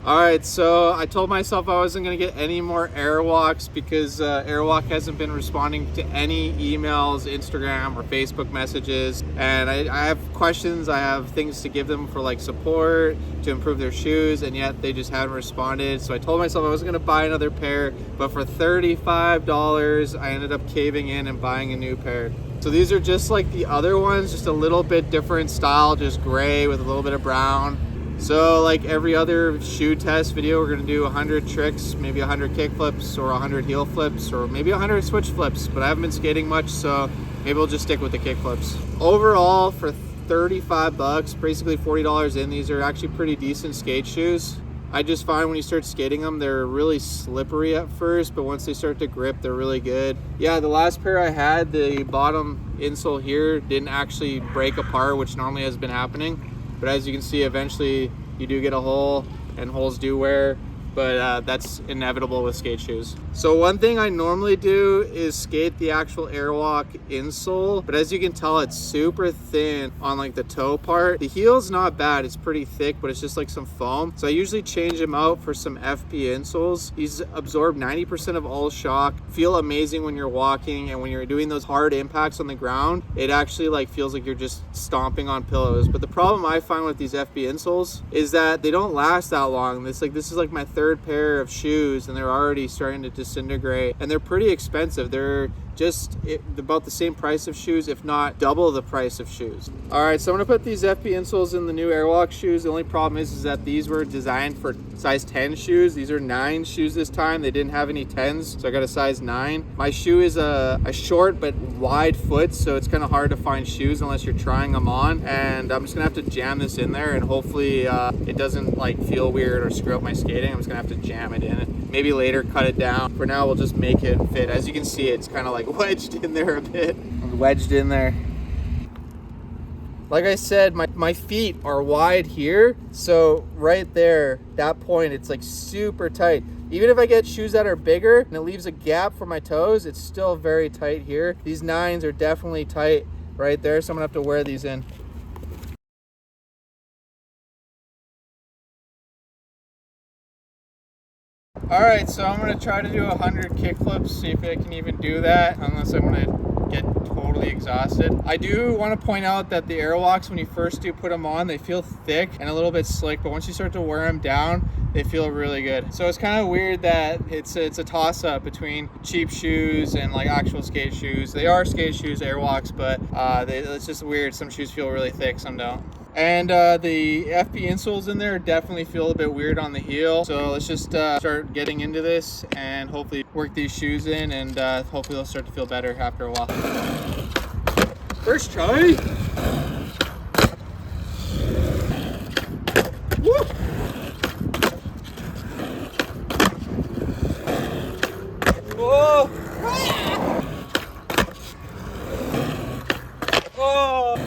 All right, so I told myself I wasn't gonna get any more Airwalks because Airwalk hasn't been responding to any emails, Instagram, or Facebook messages. And I have questions, I have things to give them for like support, to improve their shoes, and yet they just haven't responded. So I told myself I wasn't gonna buy another pair, but for $35, I ended up caving in and buying a new pair. So these are just like the other ones, just a little bit different style, just gray with a little bit of brown. So like every other shoe test video, we're gonna do 100 tricks, maybe 100 kickflips or 100 heel flips or maybe 100 switch flips, but I haven't been skating much, so maybe we'll just stick with the kickflips. Overall, for 35 bucks, basically $40 in, these are actually pretty decent skate shoes. I just find when you start skating them, they're really slippery at first, but once they start to grip, they're really good. Yeah, the last pair I had, the bottom insole here didn't actually break apart, which normally has been happening. But as you can see, eventually you do get a hole, and holes do wear, but that's inevitable with skate shoes. So one thing I normally do is skate the actual Airwalk insole, but as you can tell, it's super thin on like the toe part. The heel's not bad, it's pretty thick, but it's just like some foam. So I usually change them out for some FP insoles. These absorb 90% of all shock, feel amazing when you're walking, and when you're doing those hard impacts on the ground, it actually like feels like you're just stomping on pillows. But the problem I find with these FP insoles is that they don't last that long. This is like my third pair of shoes, and they're already starting to disintegrate, and they're pretty expensive. They're just about the same price of shoes, if not double the price of shoes. All right, so I'm gonna put these FP insoles in the new Airwalk shoes. The only problem is that these were designed for size 10 shoes. These are 9 shoes this time. They didn't have any 10s, so I got a size 9. My shoe is a short but wide foot, so it's kind of hard to find shoes unless you're trying them on. And I'm just gonna have to jam this in there, and hopefully it doesn't like feel weird or screw up my skating. I'm just gonna have to jam it in. Maybe later cut it down. For now, we'll just make it fit. As you can see, it's kind of like wedged in there a bit. Wedged in there. Like I said, my feet are wide here, so right there, that point, it's like super tight. Even if I get shoes that are bigger and it leaves a gap for my toes, it's still very tight here. These 9s are definitely tight right there, so I'm gonna have to wear these in. All right, so I'm gonna try to do 100 kickflips, see if I can even do that, unless I'm gonna get totally exhausted. I do want to point out that the Airwalks, when you first do put them on, they feel thick and a little bit slick, but once you start to wear them down, they feel really good. So it's kind of weird that it's a toss-up between cheap shoes and like actual skate shoes. They are skate shoes, Airwalks, but it's just weird. Some shoes feel really thick, some don't. And the FP insoles in there definitely feel a bit weird on the heel. So let's just start getting into this and hopefully work these shoes in, and hopefully they'll start to feel better after a while. First try. Woo! Whoa! Oh!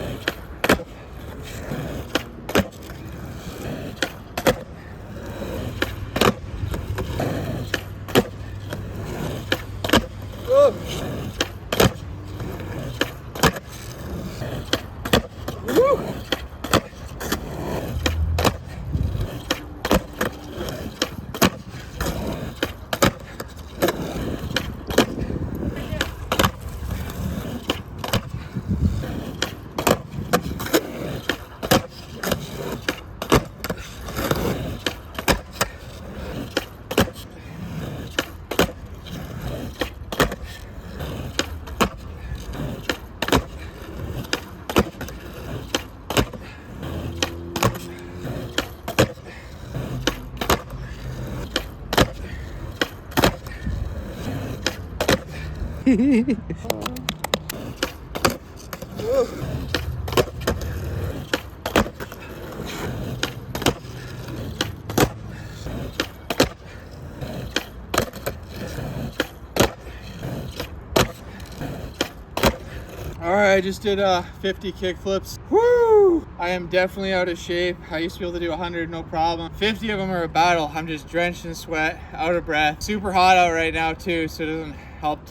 Woo! All right, I just did 50 kickflips. Woo! I am definitely out of shape. I used to be able to do 100, no problem. 50 of them are a battle. I'm just drenched in sweat, out of breath. Super hot out right now too, so it doesn't help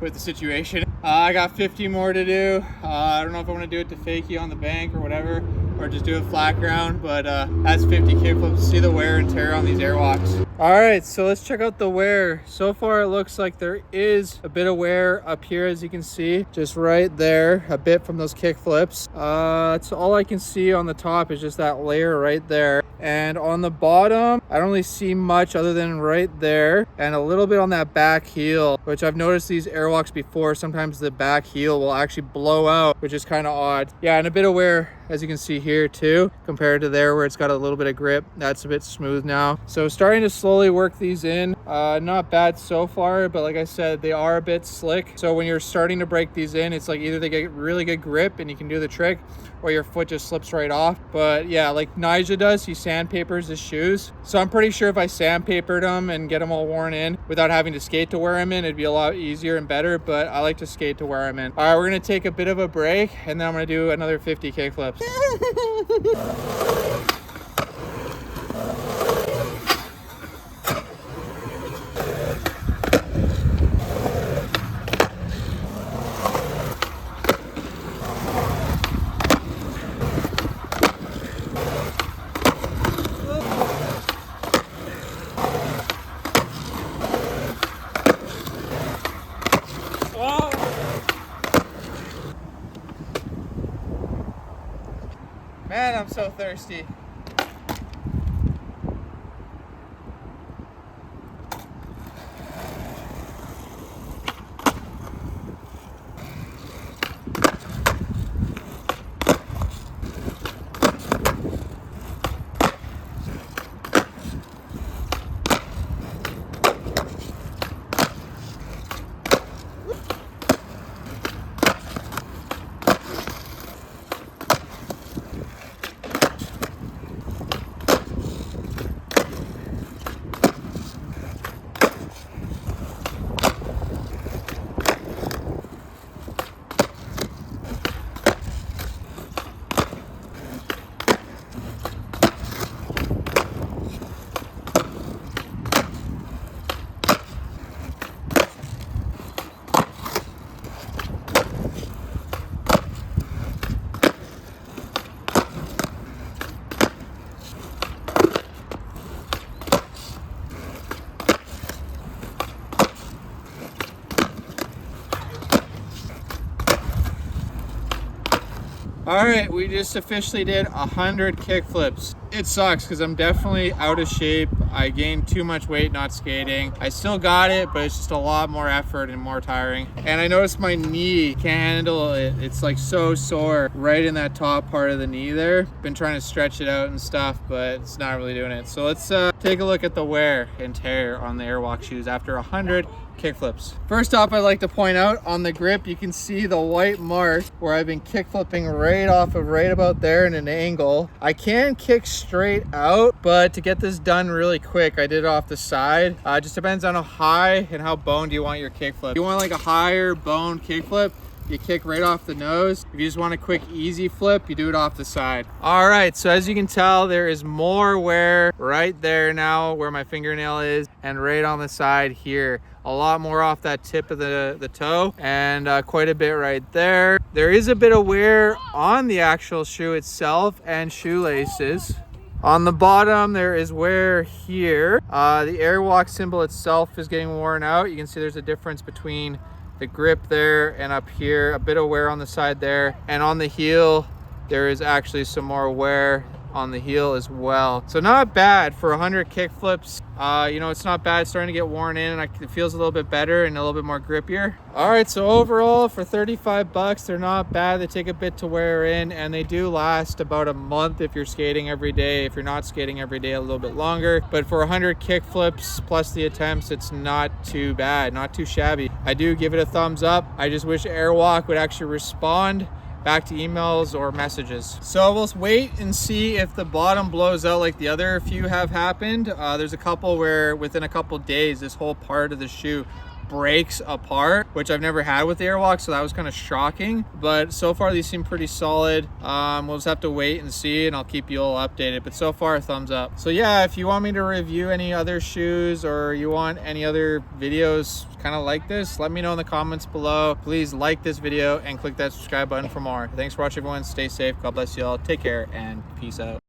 with the situation. I got 50 more to do. I don't know if I'm gonna do it to fakie on the bank or whatever. or just do it flat ground, but that's 50 kickflips. See the wear and tear on these Airwalks. All right, so let's check out the wear. So far it looks like there is a bit of wear up here, as you can see, just right there, a bit from those kickflips. That's all I can see on the top is just that layer right there. And on the bottom, I don't really see much other than right there and a little bit on that back heel, which I've noticed these Airwalks before. Sometimes the back heel will actually blow out, which is kind of odd. Yeah, and a bit of wear, as you can see here too, compared to there where it's got a little bit of grip. That's a bit smooth now. So starting to slowly work these in. Not bad so far, but like I said, they are a bit slick. So when you're starting to break these in, it's like either they get really good grip and you can do the trick, or your foot just slips right off. But yeah, like Nigel does, he sandpapers his shoes. So I'm pretty sure if I sandpapered them and get them all worn in without having to skate to wear them in, it'd be a lot easier and better, but I like to skate to wear them in. All right, we're gonna take a bit of a break and then I'm gonna do another 50 kickflips. Man, I'm so thirsty. All right, we just officially did 100 kickflips. It sucks because I'm definitely out of shape. I gained too much weight not skating. I still got it, but it's just a lot more effort and more tiring. And I noticed my knee can't handle it. It's like so sore right in that top part of the knee there. Been trying to stretch it out and stuff, but it's not really doing it. So let's take a look at the wear and tear on the Airwalk shoes after 100 kickflips. First off, I'd like to point out on the grip, you can see the white mark where I've been kickflipping right off of right about there in an angle. I can kick straight out, but to get this done really quick, I did it off the side. It just depends on how high and how boned you want your kickflip. If you want like a higher boned kickflip, you kick right off the nose. If you just want a quick easy flip, you do it off the side. All right, so as you can tell, there is more wear right there now where my fingernail is and right on the side here. A lot more off that tip of the toe and quite a bit right there. There is a bit of wear on the actual shoe itself and shoelaces. On the bottom, there is wear here. The Airwalk symbol itself is getting worn out. You can see there's a difference between the grip there and up here, a bit of wear on the side there, and on the heel there is actually some more wear on the heel as well. So not bad for 100 kickflips. You know, it's not bad. It's starting to get worn in and it feels a little bit better and a little bit more grippier. All right, so overall for 35 bucks, they're not bad. They take a bit to wear in and they do last about a month if you're skating every day. If you're not skating every day, a little bit longer. But for 100 kickflips plus the attempts, it's not too bad, not too shabby. I do give it a thumbs up. I just wish Airwalk would actually respond back to emails or messages. So we'll wait and see if the bottom blows out like the other few have happened. There's a couple where within a couple days, this whole part of the shoe breaks apart, which I've never had with the Airwalk, so that was kind of shocking. But so far these seem pretty solid. We'll just have to wait and see, and I'll keep you all updated, but so far thumbs up. So yeah, if you want me to review any other shoes or you want any other videos kind of like this, let me know in the comments below. Please like this video and click that subscribe button for more. Thanks for watching, everyone. Stay safe. God bless you all. Take care and peace out.